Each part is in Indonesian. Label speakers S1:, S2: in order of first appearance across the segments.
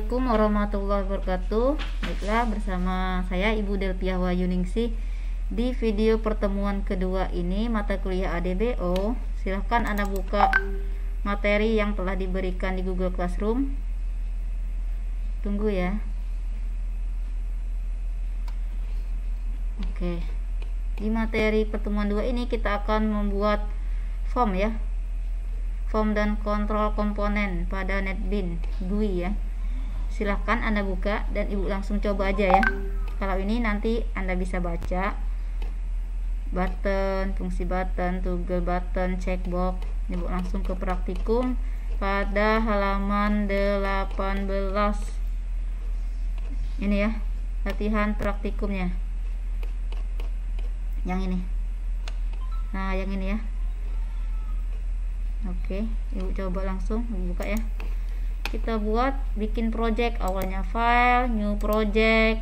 S1: Assalamualaikum warahmatullahi wabarakatuh. Baiklah, bersama saya Ibu Delpia Wayuningsih. Di video pertemuan kedua ini mata kuliah ADBO, silahkan Anda buka materi yang telah diberikan di Google Classroom. Tunggu ya. Oke, di materi pertemuan 2 ini kita akan membuat form ya, form dan kontrol komponen pada NetBeans GUI ya. Silahkan Anda buka dan Ibu langsung coba aja ya. Kalau ini nanti Anda bisa baca button, fungsi button, toggle button, checkbox. Ibu langsung ke praktikum pada halaman 18. Ini ya, latihan praktikumnya yang ini. Nah, yang ini ya. Oke, Ibu coba langsung buka ya. Kita buat bikin project, awalnya file, new project,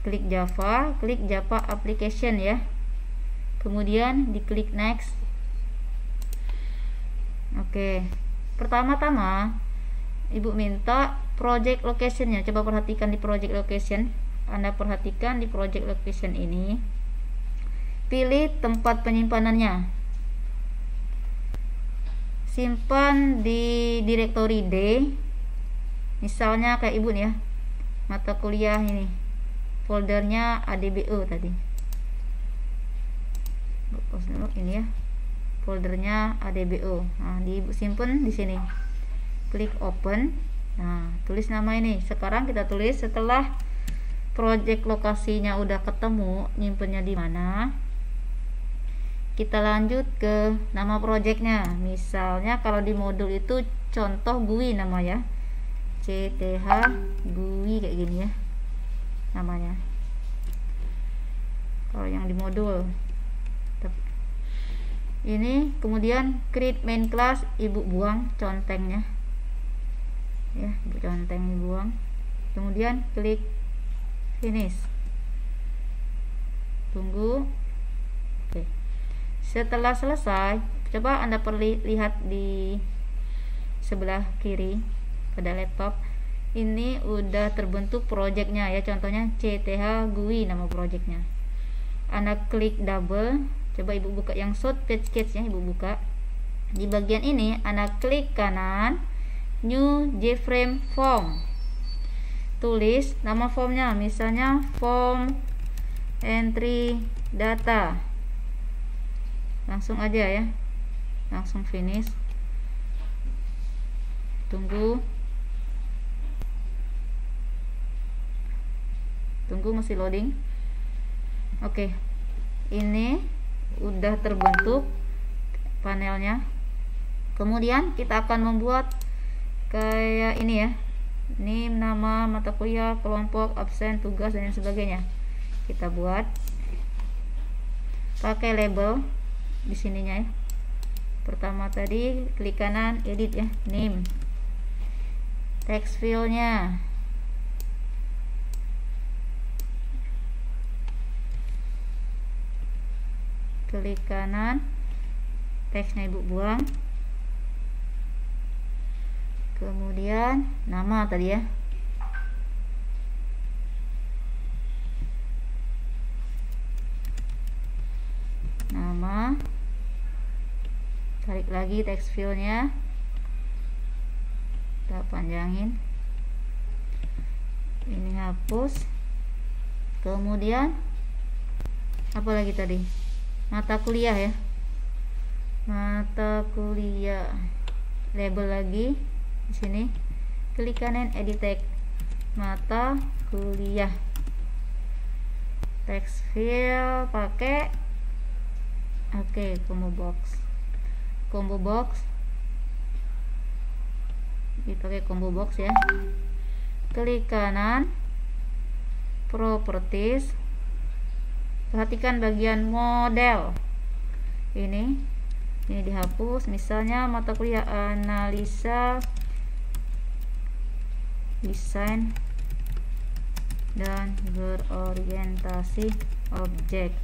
S1: klik Java application ya, kemudian diklik next. Oke, pertama-tama Ibu minta project locationnya. Coba perhatikan di project location. Anda perhatikan di project location ini, pilih tempat penyimpanannya, simpan di direktori D, misalnya kayak Ibu nih ya, mata kuliah ini foldernya ADBO tadi. Ini ya, foldernya ADBO. Nah, simpan di sini, klik open. Nah, tulis nama ini. Sekarang kita tulis, setelah project lokasinya udah ketemu, nyimpennya di mana, kita lanjut ke nama projectnya. Misalnya kalau di modul itu contoh GUI nama ya, CTH GUI kayak gini ya namanya. Kalau yang di modul ini, kemudian create main class, Ibu buang contengnya ya, Ibu conteng buang, kemudian klik finish. Tunggu. Oke, setelah selesai, coba Anda lihat di sebelah kiri pada laptop ini udah terbentuk projectnya ya, contohnya CTH GUI nama projectnya. Anda klik double, coba Ibu buka yang short page sketch-nya, Ibu buka di bagian ini. Anda klik kanan, new JFrame form, tulis nama formnya, misalnya form entry data. Langsung aja ya, langsung finish. Tunggu masih loading. Oke, ini udah terbentuk panelnya. Kemudian kita akan membuat kayak ini ya, ini nama mata kuliah, kelompok, absen, tugas, dan sebagainya. Kita buat pakai label di sininya ya. Pertama tadi klik kanan, edit ya, name, text fill-nya, klik kanan, teksnya Ibu buang, kemudian nama tadi ya, nama, tarik lagi text fill-nya, kita panjangin, ini hapus, kemudian apa lagi tadi, mata kuliah ya, mata kuliah, label lagi di sini, klik kanan, edit text, mata kuliah, text fill pakai combo box, dipakai combo box ya. Klik kanan, properties, perhatikan bagian model ini dihapus, misalnya mata kuliah analisa desain dan berorientasi objek.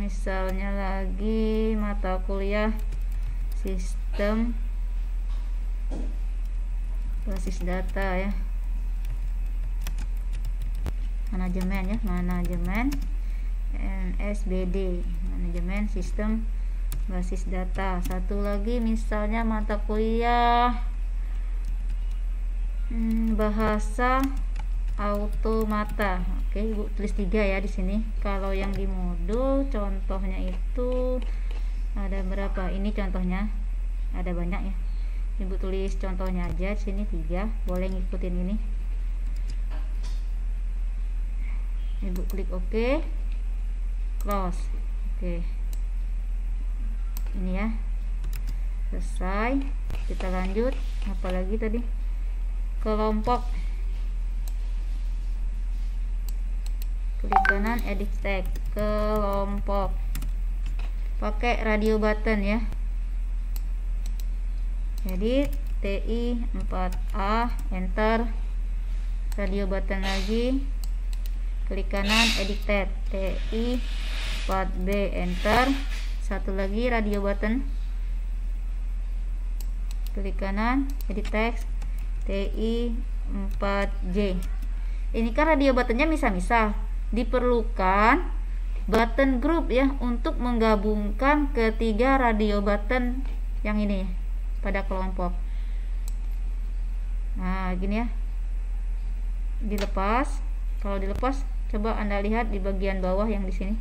S1: Misalnya lagi mata kuliah sistem basis data ya, manajemen ya, manajemen MSBD, manajemen sistem basis data. Satu lagi misalnya mata kuliah bahasa automata. Oke, Ibu tulis 3 ya di sini. Kalau yang di modul contohnya itu ada berapa? Ini contohnya ada banyak ya. Ibu tulis contohnya aja di sini 3. Boleh ngikutin ini. Ibu klik OK, close. Oke. Ini ya. Selesai. Kita lanjut. Apalagi tadi? Kelompok. Klik kanan edit text, kelompok. Pakai radio button ya. Jadi TI 4A, enter. Radio button lagi. Klik kanan edit text, TI 4B, enter. Satu lagi radio button. Klik kanan edit text, TI 4J. Ini kan radio buttonnya misal-misal, diperlukan button group ya untuk menggabungkan ketiga radio button yang ini pada kelompok. Nah gini ya, dilepas. Kalau dilepas, coba Anda lihat di bagian bawah yang di sini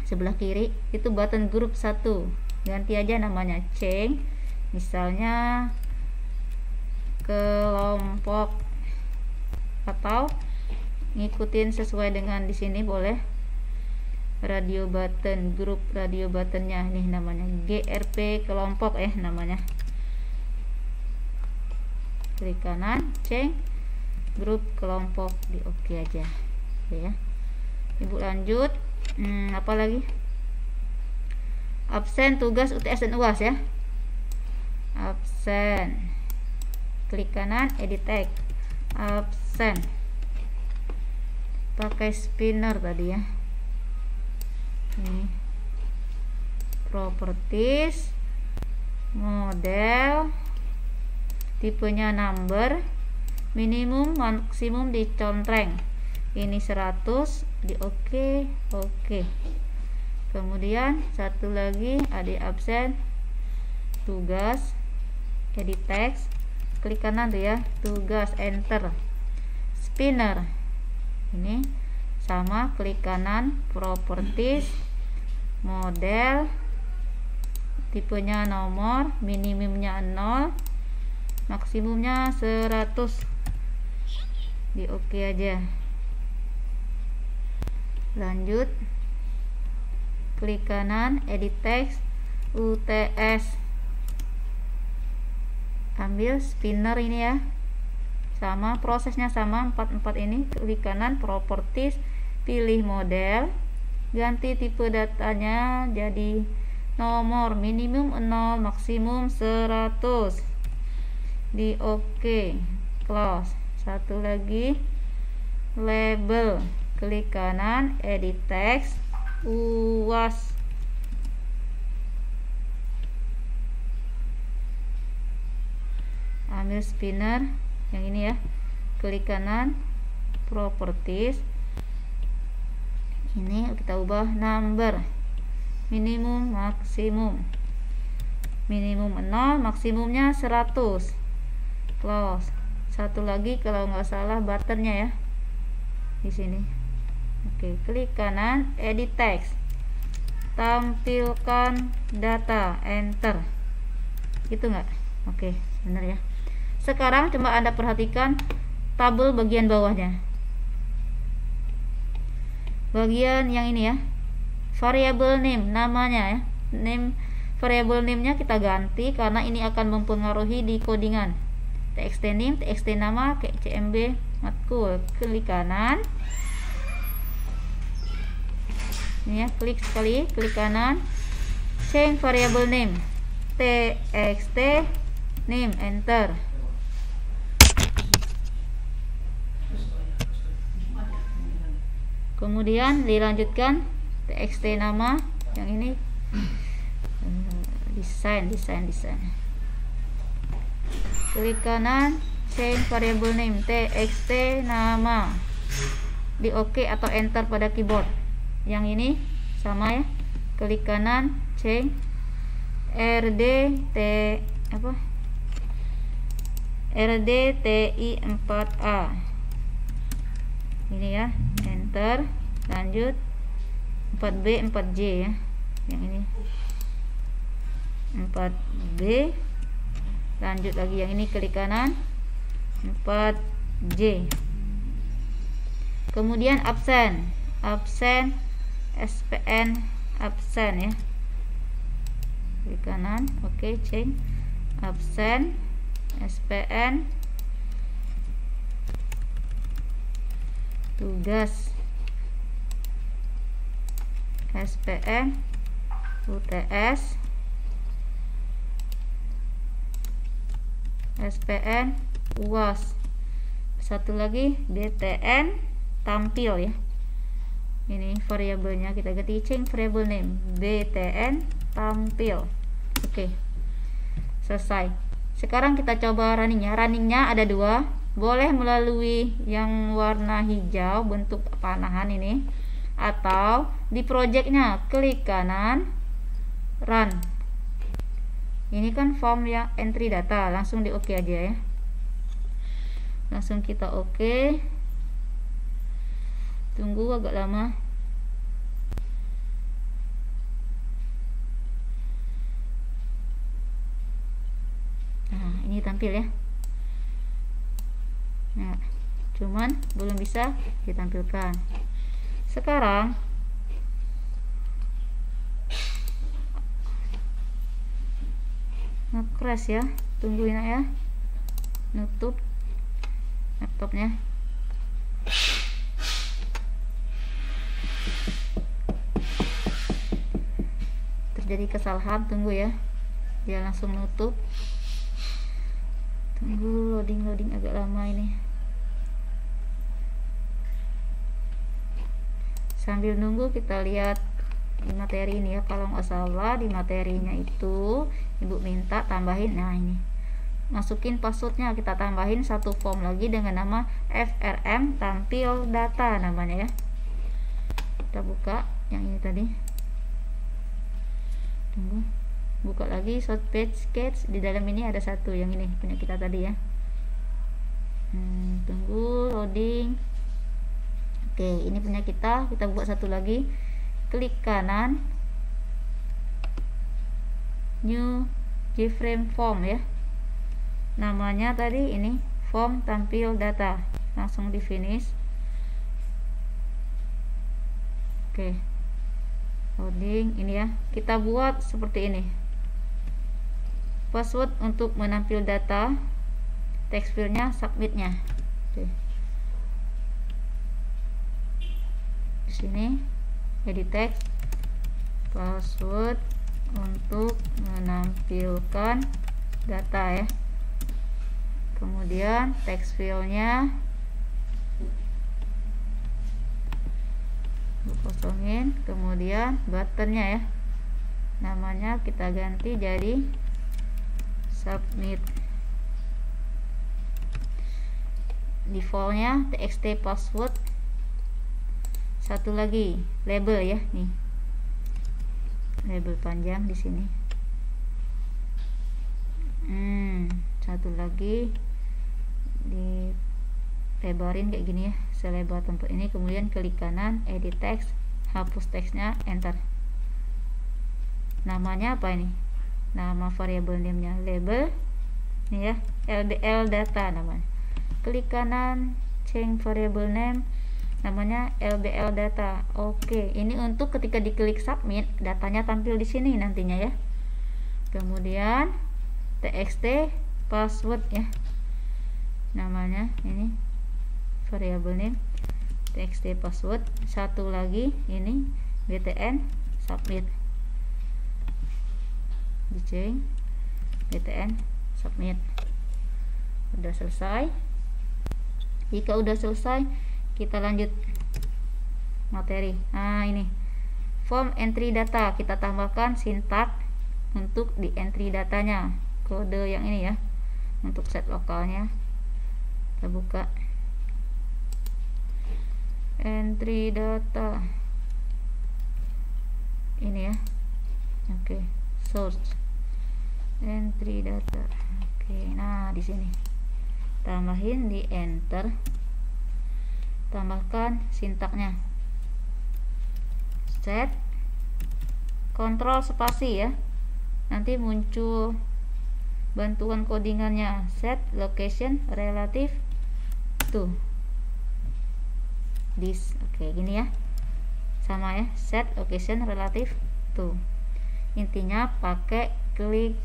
S1: sebelah kiri itu button group 1. Ganti aja namanya, change misalnya kelompok, atau ngikutin sesuai dengan di sini boleh. Radio button grup, radio buttonnya nih namanya GRP kelompok namanya. Klik kanan change grup kelompok, di OK aja. Oke ya. Ibu lanjut. Apa lagi? Absen tugas UTS dan UAS ya. Absen. Klik kanan edit text, absen. Pakai spinner tadi ya. Ini properties, model, tipenya number, minimum maksimum dicontreng. Ini 100, di OK. Kemudian satu lagi ada absen tugas, edit text, klik kanan tuh ya, tugas, enter. Spinner ini sama, klik kanan properties, model, tipenya nomor, minimumnya 0, maksimumnya 100, di OK aja. Lanjut, klik kanan edit text UTS, ambil spinner ini ya, sama prosesnya sama, 44 ini. Klik kanan properties, pilih model, ganti tipe datanya jadi nomor, minimum 0, maksimum 100, di OK, close. Satu lagi label, klik kanan edit text UAS, ambil spinner yang ini ya, klik kanan properties, ini kita ubah number, minimum maksimum, minimum 0, maksimumnya 100, close. Satu lagi kalau nggak salah buttonnya ya di sini. Oke, klik kanan edit text, tampilkan data, enter. Itu nggak? Oke, benar ya. Sekarang coba Anda perhatikan tabel bagian bawahnya, bagian yang ini ya, variable name, namanya ya, name, variable name nya kita ganti karena ini akan mempengaruhi di codingan. TXT name, TXT nama, kayak CMB matkul. Klik kanan ini ya, klik sekali, klik kanan change variable name, TXT name, enter. Kemudian dilanjutkan TXT nama yang ini, desain. klik kanan, change variable name, txt nama, di OK atau enter pada keyboard. Yang ini sama ya, klik kanan, change RDTI4A, ini ya, enter, lanjut 4B 4J ya, yang ini 4B, lanjut lagi yang ini, klik kanan 4J, kemudian absen SPN absen ya, klik kanan, oke, change absen SPN tugas SPN UTS SPN UAS, satu lagi BTN tampil ya, ini variabelnya kita ganti, change variable name BTN tampil. Oke, selesai. Sekarang kita coba runningnya. Runningnya ada dua, boleh melalui yang warna hijau bentuk panahan ini, atau di projectnya klik kanan run. Ini kan form yang entry data, langsung di OK aja ya, langsung kita OK, tunggu agak lama. Nah, ini tampil ya. Nah, cuman belum bisa ditampilkan. Sekarang nge-crash ya, tungguin ya, nutup laptopnya. Terjadi kesalahan, tunggu ya, dia langsung nutup. Tunggu loading agak lama ini. Sambil nunggu kita lihat di materi ini ya, kalau nggak salah di materinya itu ibu minta tambahin, nah ini masukin passwordnya, kita tambahin satu form lagi dengan nama FRM tampil data namanya ya. Kita buka yang ini tadi, tunggu, buka lagi short page sketch, di dalam ini ada satu yang ini punya kita tadi ya. Tunggu loading. Oke, ini punya kita buat satu lagi, klik kanan new keyframe form ya, namanya tadi ini form tampil data, langsung di finish. Oke, loading ini ya, kita buat seperti ini, password untuk menampil data, text fieldnya submitnya. Oke, di sini edit text, password untuk menampilkan data ya, kemudian text fieldnya kosongin, kemudian buttonnya ya, namanya kita ganti jadi submit, defaultnya txt password, satu lagi label ya, nih label panjang di sini, satu lagi dilebarin kayak gini ya, selebar tempat ini, kemudian klik kanan edit text, hapus teksnya, enter. Namanya apa ini, nama variable name-nya label nih ya, LBL data namanya, klik kanan change variable name, namanya LBL data. Oke, ini untuk ketika diklik submit datanya tampil di sini nantinya ya. Kemudian txt password ya, namanya ini variable name txt password, satu lagi ini btn submit, diceng btn submit. Udah selesai. Jika udah selesai, kita lanjut materi. Nah, ini form entry data, kita tambahkan sintak untuk di entry datanya, kode yang ini ya, untuk set lokalnya. Kita buka entry data ini ya. Oke, source entry data. Oke, nah di sini tambahin di enter, tambahkan sintaknya set kontrol spasi ya, nanti muncul bantuan codingannya set location relative to this. Oke, gini ya, sama ya, set location relative to. Intinya pakai klik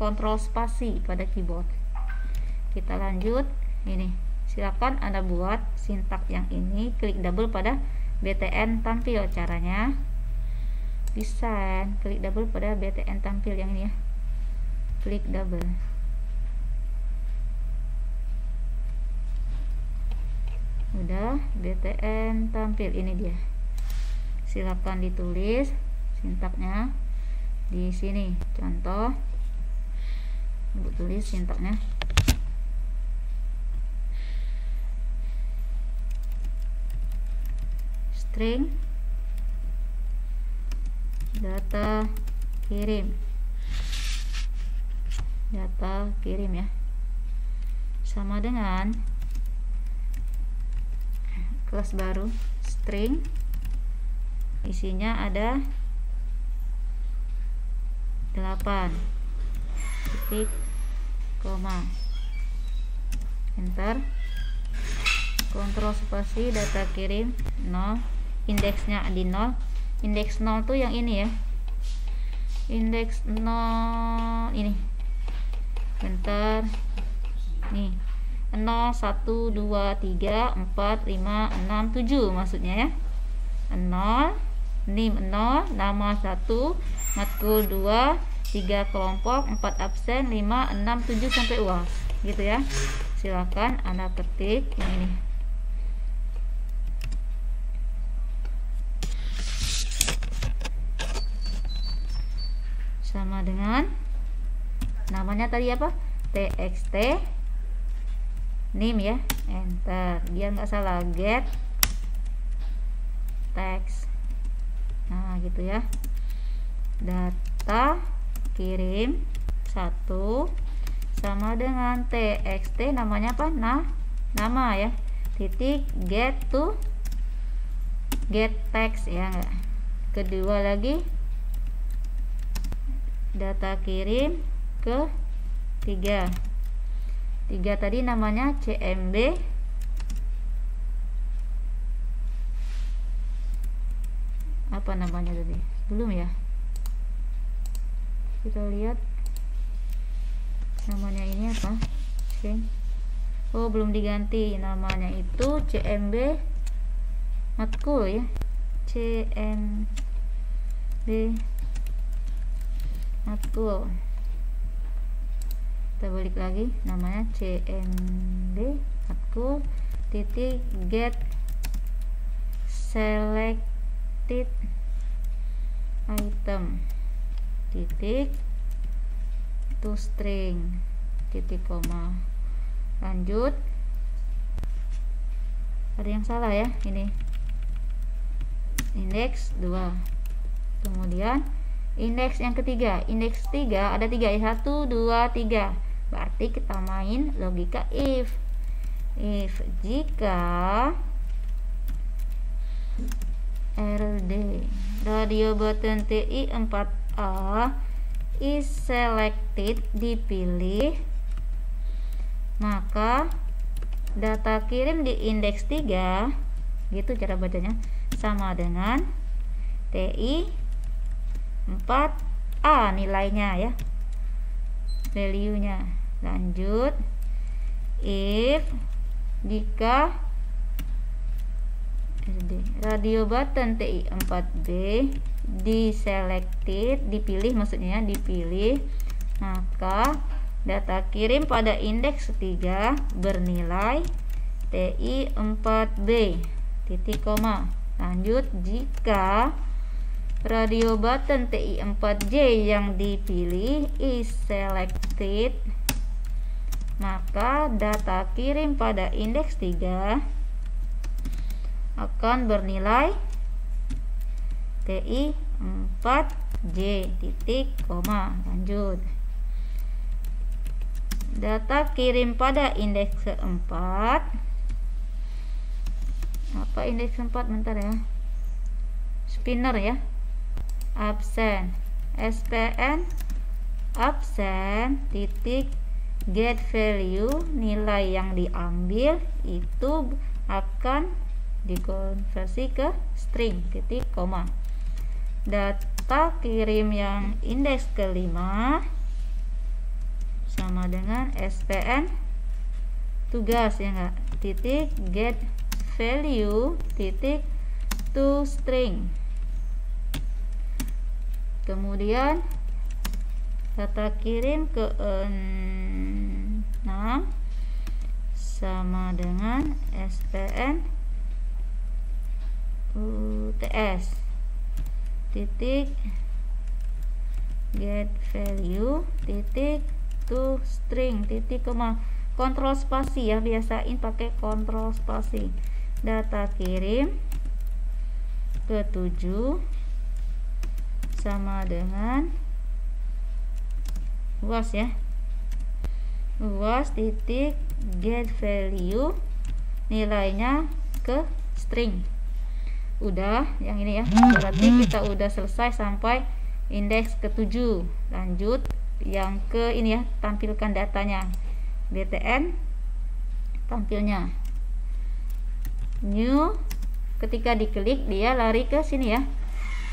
S1: kontrol spasi pada keyboard. Kita lanjut, ini silakan Anda buat sintak yang ini, klik double pada btn tampil. Caranya bisa klik double pada btn tampil yang ini ya, klik double. Udah btn tampil, ini dia. Silakan ditulis sintaknya di sini. Contoh, Ibu tulis sintaknya. String data kirim, data kirim ya, sama dengan kelas baru string, isinya ada 8 titik koma, enter, kontrol spasi, data kirim 0, indeksnya di 0. Indeks 0 tuh yang ini ya, indeks 0 ini, bentar nih, 0 1 2 3 4 5 6 7 maksudnya ya. 0 nim 0, nama 1, matkul 2, 3 kelompok, 4 absen, 5 6 7 sampai UAS gitu ya. Silakan Anda ketik yang ini. Sama dengan namanya tadi apa, txt name ya, enter, biar nggak salah, get text. Nah gitu ya, data kirim 1 sama dengan txt, namanya apa, nah nama ya, titik get to get text ya enggak. Kedua lagi data kirim ke 3 tadi namanya cmb apa namanya tadi, belum ya, kita lihat namanya ini apa, oh belum diganti, namanya itu cmb matkul ya, cmb matkul. Kita balik lagi, namanya cmb matkul titik get selected item titik to string titik koma. Lanjut, ada yang salah ya, ini indeks 2, kemudian indeks yang ketiga, indeks 3 ada 3 ya, 1 2 3, berarti kita main logika if jika RD radio button TI 4A is selected dipilih, maka data kirim di indeks 3 gitu cara bacanya, sama dengan TI 4A nilainya ya, value nya. Lanjut, if jika radio button TI 4B diselected, dipilih maksudnya dipilih, maka data kirim pada indeks 3 bernilai TI 4B titik koma. Lanjut, jika radio button TI 4J yang dipilih is selected maka data kirim pada indeks 3 akan bernilai TI 4J titik koma. Lanjut, data kirim pada indeks keempat. Apa indeks keempat? Bentar ya, spinner ya, absen, SPN absen titik get value, nilai yang diambil itu akan dikonversi ke string titik koma. Data kirim yang indeks kelima sama dengan SPN tugas ya enggak, titik get value titik to string. Kemudian data kirim ke 6 sama dengan SPN UTS titik get value titik to string titik koma. Kontrol spasi ya, biasain pakai kontrol spasi. Data kirim ke 7 sama dengan UAS ya, UAS titik get value, nilainya ke string. Udah yang ini ya, berarti kita udah selesai sampai indeks ke-7. Lanjut yang ke ini ya, tampilkan datanya. BTN tampilnya new, ketika diklik dia lari ke sini ya,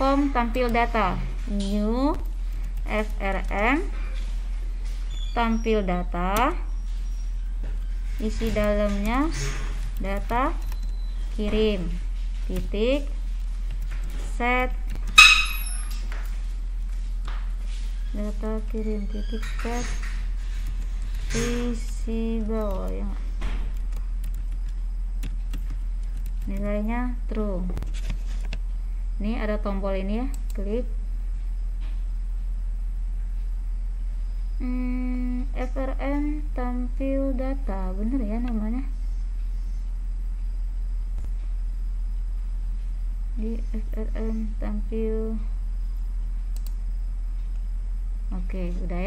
S1: form tampil data, new FRM tampil data, isi dalamnya data kirim titik set data kirim titik set isi bawah ya, nilainya true. Ini ada tombol ini ya, klik FRM tampil data, bener ya namanya, di FRM tampil. Oke, udah